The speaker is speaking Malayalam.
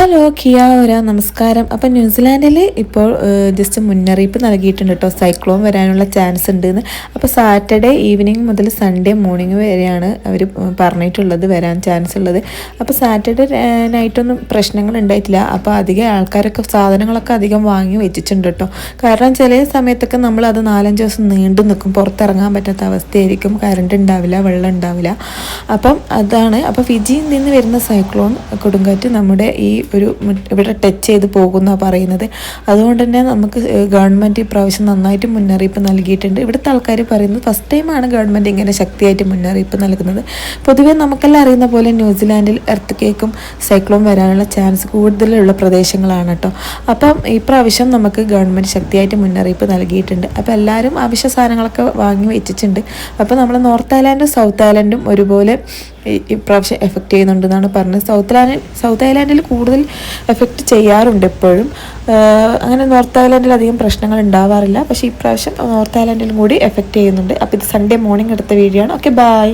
ഹലോ കിയാ നമസ്കാരം. അപ്പോൾ ന്യൂസിലാൻഡിൽ ഇപ്പോൾ ജസ്റ്റ് മുന്നറിയിപ്പ് നൽകിയിട്ടുണ്ട് കേട്ടോ, സൈക്ലോൺ വരാനുള്ള ചാൻസ് ഉണ്ടെന്ന്. അപ്പോൾ സാറ്റർഡേ ഈവനിങ് മുതൽ സൺഡേ മോർണിംഗ് വരെയാണ് അവർ പറഞ്ഞിട്ടുള്ളത് വരാൻ ചാൻസ് ഉള്ളത്. അപ്പോൾ സാറ്റർഡേ നൈറ്റൊന്നും പ്രശ്നങ്ങൾ ഉണ്ടായിട്ടില്ല. അപ്പോൾ അധികം ആൾക്കാരൊക്കെ സാധനങ്ങളൊക്കെ അധികം വാങ്ങി വെച്ചിട്ടുണ്ട് കേട്ടോ. കാരണം ചില സമയത്തൊക്കെ നമ്മൾ അത് 4-5 ദിവസം നീണ്ടു നിൽക്കും, പുറത്തിറങ്ങാൻ പറ്റാത്ത അവസ്ഥയായിരിക്കും, കറണ്ട് ഉണ്ടാവില്ല, വെള്ളം ഉണ്ടാവില്ല. അപ്പം അതാണ്. അപ്പോൾ ഫിജിയിൽ നിന്ന് വരുന്ന സൈക്ലോൺ കൊടുങ്കാറ്റ് നമ്മുടെ ഈ ഒരു ഇവിടെ ടച്ച് ചെയ്ത് പോകുന്ന പറയുന്നത്. അതുകൊണ്ട് തന്നെ നമുക്ക് ഗവൺമെൻറ് ഇപ്രാവശ്യം നന്നായിട്ട് മുന്നറിയിപ്പ് നൽകിയിട്ടുണ്ട്. ഇവിടുത്തെ ആൾക്കാർ പറയുന്നത് ഫസ്റ്റ് ടൈമാണ് ഗവൺമെൻറ് ഇങ്ങനെ ശക്തിയായിട്ട് മുന്നറിയിപ്പ് നൽകുന്നത്. പൊതുവേ നമുക്കെല്ലാം അറിയുന്ന പോലെ ന്യൂസിലാൻഡിൽ എർത്ത് കേക്കും സൈക്ലോൺ വരാനുള്ള ചാൻസ് കൂടുതലുള്ള പ്രദേശങ്ങളാണ് കേട്ടോ. അപ്പം ഇപ്രാവശ്യം നമുക്ക് ഗവൺമെൻറ് ശക്തിയായിട്ട് മുന്നറിയിപ്പ് നൽകിയിട്ടുണ്ട്. അപ്പോൾ എല്ലാവരും ആവശ്യ സാധനങ്ങളൊക്കെ വാങ്ങി വെച്ചിട്ടുണ്ട്. അപ്പോൾ നമ്മൾ നോർത്ത് ഐലാൻഡും സൗത്ത് ഐലാൻഡും ഒരുപോലെ ഇപ്രാവശ്യം എഫക്റ്റ് ചെയ്യുന്നുണ്ടെന്നാണ് പറഞ്ഞത്. സൗത്ത് ഐലാൻഡിൽ കൂടുതൽ എഫക്റ്റ് ചെയ്യാറുണ്ട് എപ്പോഴും. അങ്ങനെ നോർത്ത് ഐലാൻഡിൽ അധികം പ്രശ്നങ്ങൾ ഉണ്ടാവാറില്ല. പക്ഷേ ഇപ്രാവശ്യം നോർത്ത് ഐലാൻഡിലും കൂടി എഫക്റ്റ് ചെയ്യുന്നുണ്ട്. അപ്പോൾ ഇത് സൺഡേ മോർണിംഗ് എടുത്ത വീഡിയോ ആണ്. Okay, by.